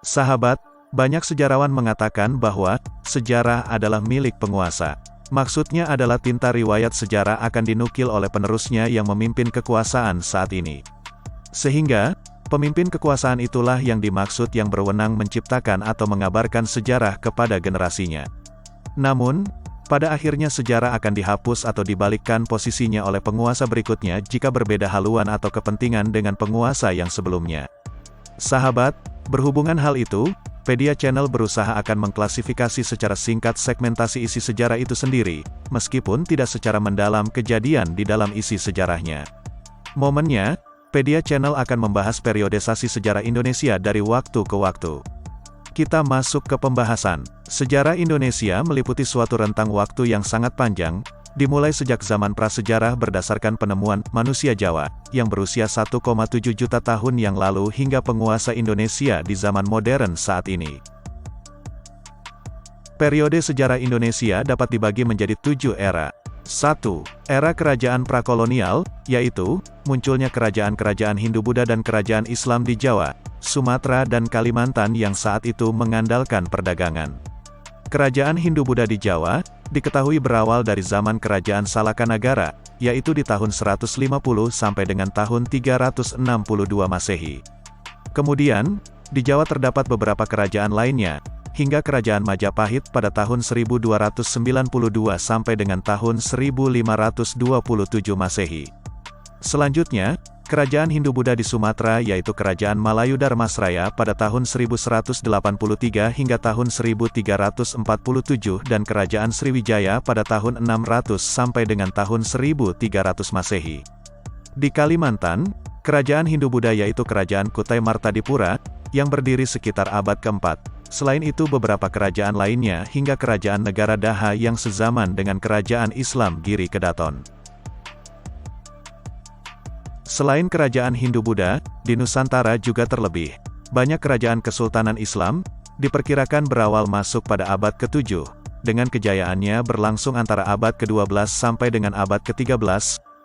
Sahabat, banyak sejarawan mengatakan bahwa sejarah adalah milik penguasa. Maksudnya adalah tinta riwayat sejarah akan dinukil oleh penerusnya yang memimpin kekuasaan saat ini. Sehingga, pemimpin kekuasaan itulah yang dimaksud yang berwenang menciptakan atau mengabarkan sejarah kepada generasinya. Namun, pada akhirnya sejarah akan dihapus atau dibalikkan posisinya oleh penguasa berikutnya jika berbeda haluan atau kepentingan dengan penguasa yang sebelumnya. Sahabat, berhubungan hal itu, Pedia Channel berusaha akan mengklasifikasi secara singkat segmentasi isi sejarah itu sendiri, meskipun tidak secara mendalam kejadian di dalam isi sejarahnya. Momennya, Pedia Channel akan membahas periodisasi sejarah Indonesia dari waktu ke waktu. Kita masuk ke pembahasan. Sejarah Indonesia meliputi suatu rentang waktu yang sangat panjang, dimulai sejak zaman prasejarah berdasarkan penemuan manusia Jawa, yang berusia 1,7 juta tahun yang lalu hingga penguasa Indonesia di zaman modern saat ini. Periode sejarah Indonesia dapat dibagi menjadi 7 era. 1. Era kerajaan prakolonial, yaitu, munculnya kerajaan-kerajaan Hindu-Buddha dan kerajaan Islam di Jawa, Sumatera dan Kalimantan yang saat itu mengandalkan perdagangan. Kerajaan Hindu-Buddha di Jawa, diketahui berawal dari zaman kerajaan Salakanagara, yaitu di tahun 150 sampai dengan tahun 362 Masehi. Kemudian, di Jawa terdapat beberapa kerajaan lainnya, hingga kerajaan Majapahit pada tahun 1292 sampai dengan tahun 1527 Masehi. Selanjutnya, kerajaan Hindu-Buddha di Sumatera yaitu kerajaan Malayu Dharmasraya pada tahun 1183 hingga tahun 1347 dan kerajaan Sriwijaya pada tahun 600 sampai dengan tahun 1300 Masehi. Di Kalimantan, kerajaan Hindu-Buddha yaitu kerajaan Kutai Martadipura, yang berdiri sekitar abad keempat. Selain itu beberapa kerajaan lainnya hingga kerajaan negara Daha yang sezaman dengan kerajaan Islam Giri Kedaton. Selain kerajaan Hindu-Buddha, di Nusantara juga terlebih banyak kerajaan Kesultanan Islam, diperkirakan berawal masuk pada abad ke-7, dengan kejayaannya berlangsung antara abad ke-12 sampai dengan abad ke-13,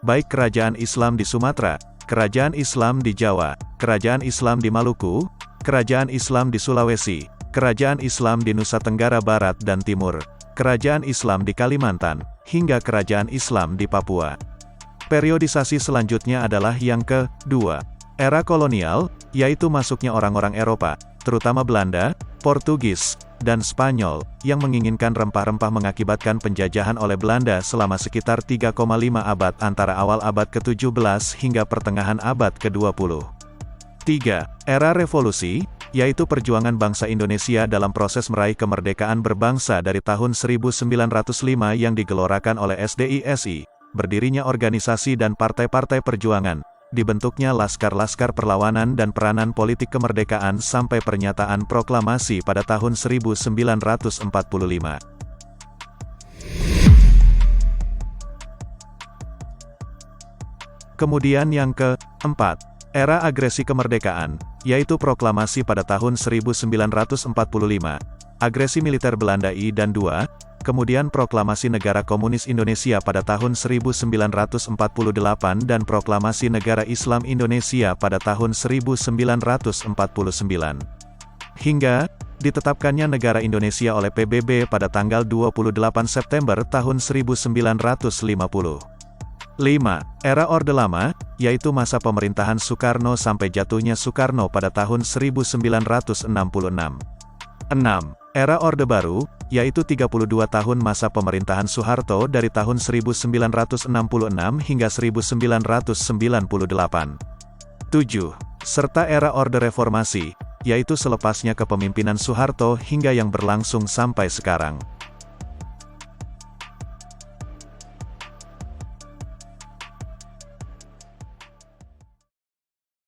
baik kerajaan Islam di Sumatera, kerajaan Islam di Jawa, kerajaan Islam di Maluku, kerajaan Islam di Sulawesi, kerajaan Islam di Nusa Tenggara Barat dan Timur, kerajaan Islam di Kalimantan, hingga kerajaan Islam di Papua. Periodisasi selanjutnya adalah yang kedua, era kolonial, yaitu masuknya orang-orang Eropa, terutama Belanda, Portugis, dan Spanyol, yang menginginkan rempah-rempah mengakibatkan penjajahan oleh Belanda selama sekitar 3,5 abad antara awal abad ke-17 hingga pertengahan abad ke-20. 3. Era revolusi, yaitu perjuangan bangsa Indonesia dalam proses meraih kemerdekaan berbangsa dari tahun 1905 yang digelorakan oleh SDISI, berdirinya organisasi dan partai-partai perjuangan, dibentuknya laskar-laskar perlawanan dan peranan politik kemerdekaan sampai pernyataan proklamasi pada tahun 1945. Kemudian yang keempat, era agresi kemerdekaan, yaitu proklamasi pada tahun 1945, agresi militer Belanda I dan II, kemudian proklamasi Negara Komunis Indonesia pada tahun 1948 dan proklamasi Negara Islam Indonesia pada tahun 1949. Hingga, ditetapkannya negara Indonesia oleh PBB pada tanggal 28 September tahun 1950. 5. Era Orde Lama, yaitu masa pemerintahan Soekarno sampai jatuhnya Soekarno pada tahun 1966. 6. Era Orde Baru, yaitu 32 tahun masa pemerintahan Soeharto dari tahun 1966 hingga 1998. 7. Serta era Orde Reformasi, yaitu selepasnya kepemimpinan Soeharto hingga yang berlangsung sampai sekarang.